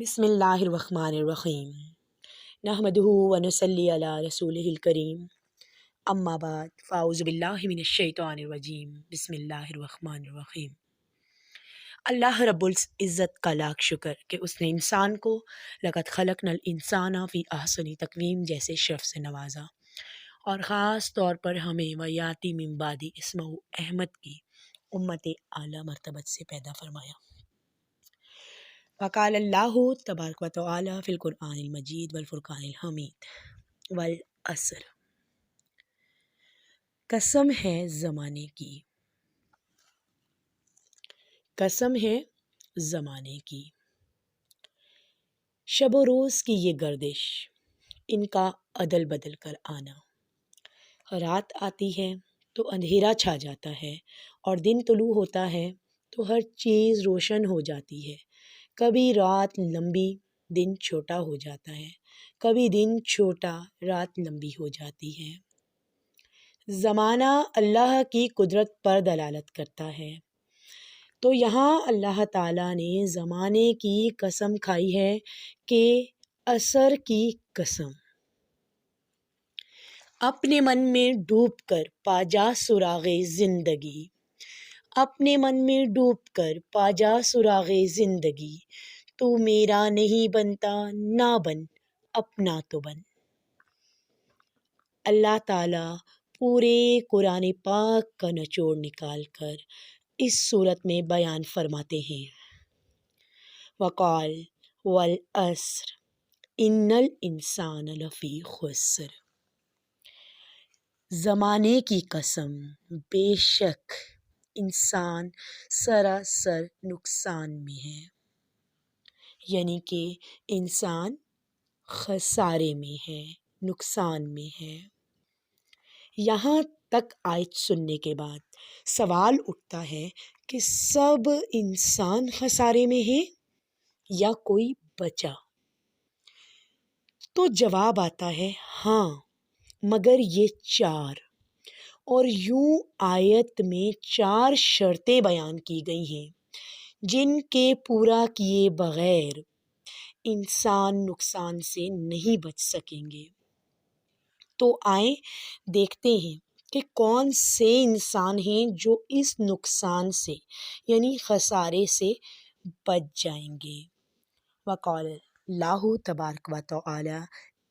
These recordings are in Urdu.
بسم اللہ الرحمن الرحیم نحمدہ ونصلی علی رسولہ الکریم اما بعد فاعوذ باللہ من الشیطان الرجیم بسم اللہ الرحمن الرحیم۔ اللہ رب العزت کا لاکھ شکر کہ اس نے انسان کو لقد خلقنا الانسان فی احسن تقویم جیسے شرف سے نوازا، اور خاص طور پر ہمیں ویاتی من بعد اسمہ احمد کی امت اعلیٰ مرتبت سے پیدا فرمایا۔ وقال اللہ تبارک و تعالی فی القرآن المجید والفرقان الحمید والعصر، قسم ہے زمانے کی، قسم ہے زمانے کی، شب و روز کی یہ گردش، ان کا عدل بدل کر آنا، رات آتی ہے تو اندھیرا چھا جاتا ہے اور دن طلوع ہوتا ہے تو ہر چیز روشن ہو جاتی ہے۔ کبھی رات لمبی دن چھوٹا ہو جاتا ہے، کبھی دن چھوٹا رات لمبی ہو جاتی ہے۔ زمانہ اللہ کی قدرت پر دلالت کرتا ہے، تو یہاں اللہ تعالیٰ نے زمانے کی قسم کھائی ہے کہ عصر کی قسم۔ اپنے من میں ڈوب کر پا جا سراغ زندگی، اپنے من میں ڈوب کر پا جا سراغ زندگی، تو میرا نہیں بنتا نہ بن اپنا تو بن۔ اللہ تعالیٰ پورے قرآن پاک کا نچوڑ نکال کر اس صورت میں بیان فرماتے ہیں۔ وقال والعصر ان الانسان لفی خسر، زمانے کی قسم، بے شک انسان سراسر نقصان میں ہے، یعنی کہ انسان خسارے میں ہے، نقصان میں ہے۔ یہاں تک آیت سننے کے بعد سوال اٹھتا ہے کہ سب انسان خسارے میں ہیں یا کوئی بچا؟ تو جواب آتا ہے ہاں، مگر یہ چار، اور یوں آیت میں 4 شرطیں بیان کی گئی ہیں جن کے پورا کیے بغیر انسان نقصان سے نہیں بچ سکیں گے۔ تو آئیں دیکھتے ہیں کہ کون سے انسان ہیں جو اس نقصان سے یعنی خسارے سے بچ جائیں گے۔ وقال اللہ تبارک و تعالی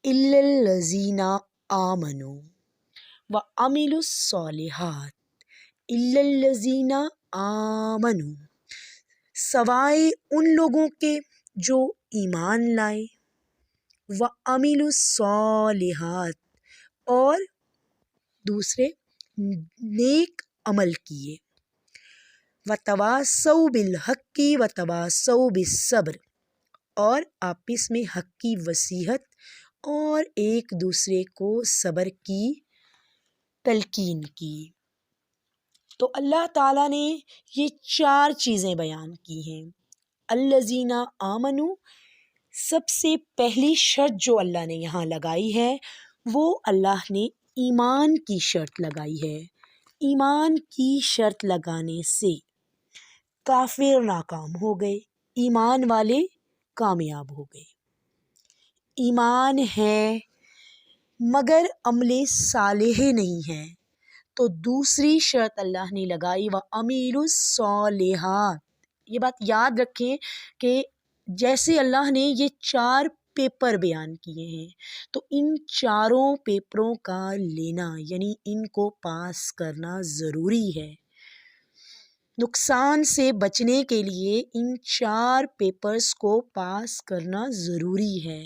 الا الذین آمنوا وعملوا الصالحات، الا الذین آمنوا، سوائے ان لوگوں کے جو ایمان لائے، وعملوا الصالحات، اور دوسرے نیک عمل کیے، وتواصوا بالحق وتواصوا بالصبر، اور آپس میں حق کی وصیحت اور ایک دوسرے کو صبر کی تلقین کی۔ تو اللہ تعالیٰ نے یہ 4 چیزیں بیان کی ہیں۔ الذین آمنوا، سب سے پہلی شرط جو اللہ نے یہاں لگائی ہے وہ اللہ نے ایمان کی شرط لگائی ہے۔ ایمان کی شرط لگانے سے کافر ناکام ہو گئے، ایمان والے کامیاب ہو گئے۔ ایمان ہے مگر عمل صالح نہیں ہے، تو دوسری شرط اللہ نے لگائی وَعَمِلُوا الصَّالِحَاتِ۔ یہ بات یاد رکھیں کہ جیسے اللہ نے یہ 4 پیپر بیان کیے ہیں تو ان 4 پیپروں کا لینا یعنی ان کو پاس کرنا ضروری ہے۔ نقصان سے بچنے کے لیے ان 4 پیپرز کو پاس کرنا ضروری ہے۔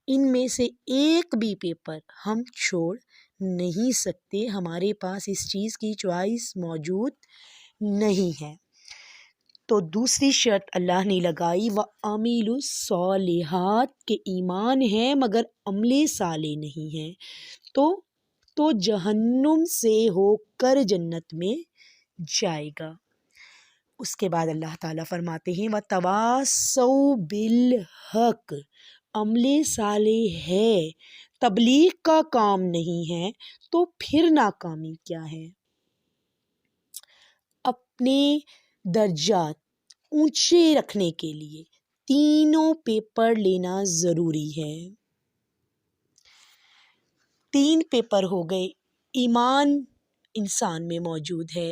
ان میں سے ایک بھی پیپر ہم چھوڑ نہیں سکتے، ہمارے پاس اس چیز کی چوائس موجود نہیں ہے۔ تو دوسری شرط اللہ نے لگائی وَعَمِلُوا الصَّالِحَاتِ، کہ ایمان ہے مگر عمل صالح نہیں ہے تو جہنم سے ہو کر جنت میں جائے گا۔ اس کے بعد اللہ تعالیٰ فرماتے ہیں وَتَوَاصَوْا بِالْحَقِّ، عمل صالح ہے، تبلیغ کا کام نہیں ہے تو پھر ناکامی کیا ہے؟ اپنے درجات اونچے رکھنے کے لیے تینوں پیپر لینا ضروری ہے۔ 3 پیپر ہو گئے۔ ایمان انسان میں موجود ہے،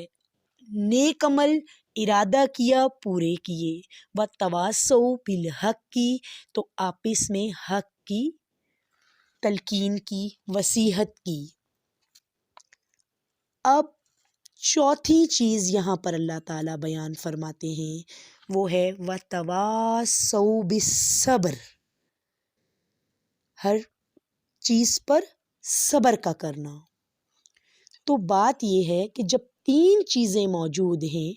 نیک عمل ارادہ کیا پورے کیے، وتواصوا بالحق کی تو آپس میں حق کی تلقین کی، وصیحت کی۔ اب چوتھی چیز یہاں پر اللہ تعالیٰ بیان فرماتے ہیں، وہ ہے وتواصوا بالصبر، ہر چیز پر صبر کا کرنا۔ تو بات یہ ہے کہ جب 3 چیزیں موجود ہیں،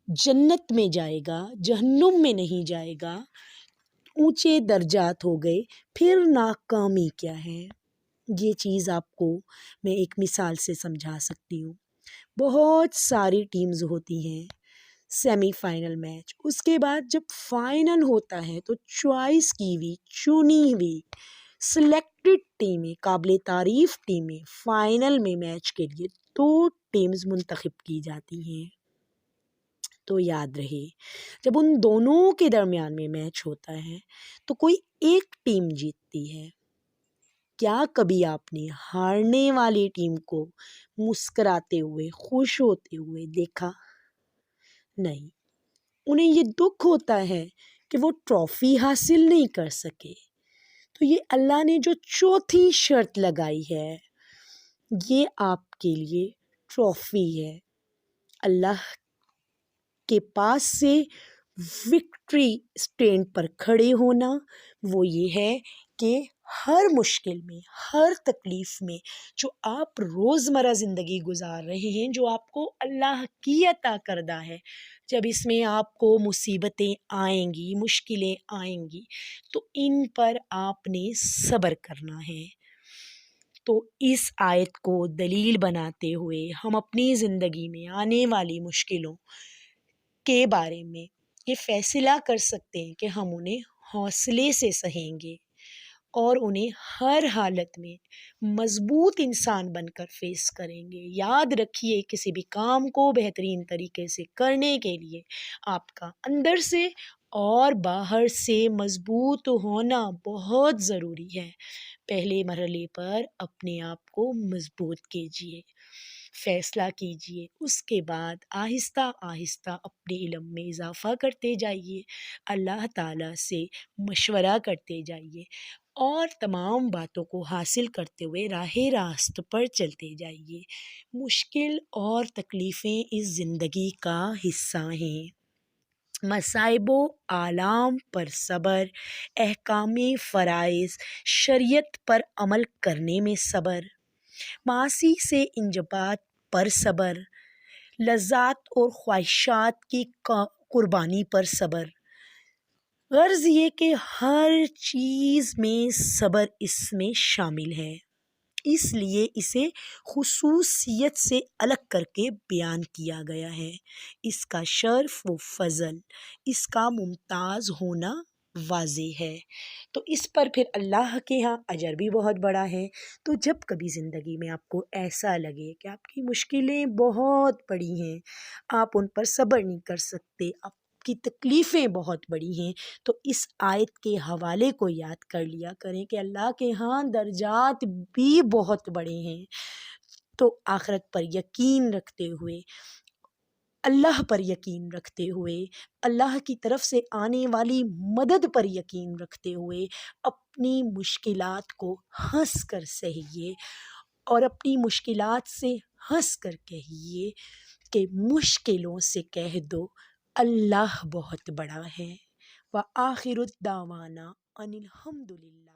جنت میں جائے گا، جہنم میں نہیں جائے گا، اونچے درجات ہو گئے، پھر ناکامی کیا ہے؟ یہ چیز آپ کو میں ایک مثال سے سمجھا سکتی ہوں۔ بہت ساری ٹیمز ہوتی ہیں، سیمی فائنل میچ، اس کے بعد جب فائنل ہوتا ہے تو چوائس کی ہوئی، چنی ہوئی، سلیکٹڈ ٹیمیں، قابل تعریف ٹیمیں فائنل میں میچ کے لیے 2 ٹیمز منتخب کی جاتی ہیں۔ تو یاد رہے، جب ان دونوں کے درمیان میں میچ ہوتا ہے تو کوئی ایک ٹیم جیتتی ہے۔ کیا کبھی آپ نے ہارنے والی ٹیم کو مسکراتے ہوئے، خوش ہوتے ہوئے دیکھا؟ نہیں، انہیں یہ دکھ ہوتا ہے کہ وہ ٹرافی حاصل نہیں کر سکے۔ تو یہ اللہ نے جو چوتھی شرط لگائی ہے، یہ آپ کے لیے ٹرافی ہے۔ اللہ کے پاس سے وکٹری اسٹینڈ پر کھڑے ہونا، وہ یہ ہے کہ ہر مشکل میں، ہر تکلیف میں جو آپ روزمرہ زندگی گزار رہے ہیں، جو آپ کو اللہ کی عطا کردہ ہے، جب اس میں آپ کو مصیبتیں آئیں گی، مشکلیں آئیں گی، تو ان پر آپ نے صبر کرنا ہے۔ تو اس آیت کو دلیل بناتے ہوئے ہم اپنی زندگی میں آنے والی مشکلوں کے بارے میں یہ فیصلہ کر سکتے ہیں کہ ہم انہیں حوصلے سے سہیں گے اور انہیں ہر حالت میں مضبوط انسان بن کر فیس کریں گے۔ یاد رکھیے، کسی بھی کام کو بہترین طریقے سے کرنے کے لیے آپ کا اندر سے اور باہر سے مضبوط ہونا بہت ضروری ہے۔ پہلے مرحلے پر اپنے آپ کو مضبوط کیجیے، فیصلہ کیجیے، اس کے بعد آہستہ آہستہ اپنے علم میں اضافہ کرتے جائیے، اللہ تعالیٰ سے مشورہ کرتے جائیے اور تمام باتوں کو حاصل کرتے ہوئے راہ راست پر چلتے جائیے۔ مشکل اور تکلیفیں اس زندگی کا حصہ ہیں۔ مصائب و آلام پر صبر، احکام فرائض، شریعت پر عمل کرنے میں صبر، معاصی سے انجبات پر صبر، لذات اور خواہشات کی قربانی پر صبر۔ غرض یہ کہ ہر چیز میں صبر اس میں شامل ہے، اس لیے اسے خصوصیت سے الگ کر کے بیان کیا گیا ہے۔ اس کا شرف و فضل، اس کا ممتاز ہونا واضح ہے، تو اس پر پھر اللہ کے ہاں اجر بھی بہت بڑا ہے۔ تو جب کبھی زندگی میں آپ کو ایسا لگے کہ آپ کی مشکلیں بہت بڑی ہیں، آپ ان پر صبر نہیں کر سکتے، آپ کی تکلیفیں بہت بڑی ہیں، تو اس آیت کے حوالے کو یاد کر لیا کریں کہ اللہ کے ہاں درجات بھی بہت بڑے ہیں۔ تو آخرت پر یقین رکھتے ہوئے، اللہ پر یقین رکھتے ہوئے، اللہ کی طرف سے آنے والی مدد پر یقین رکھتے ہوئے اپنی مشکلات کو ہنس کر سہیے اور اپنی مشکلات سے ہنس کر کہیے کہ مشکلوں سے کہہ دو اللہ بہت بڑا ہے۔ وآخر الدعوانا ان الحمد للہ۔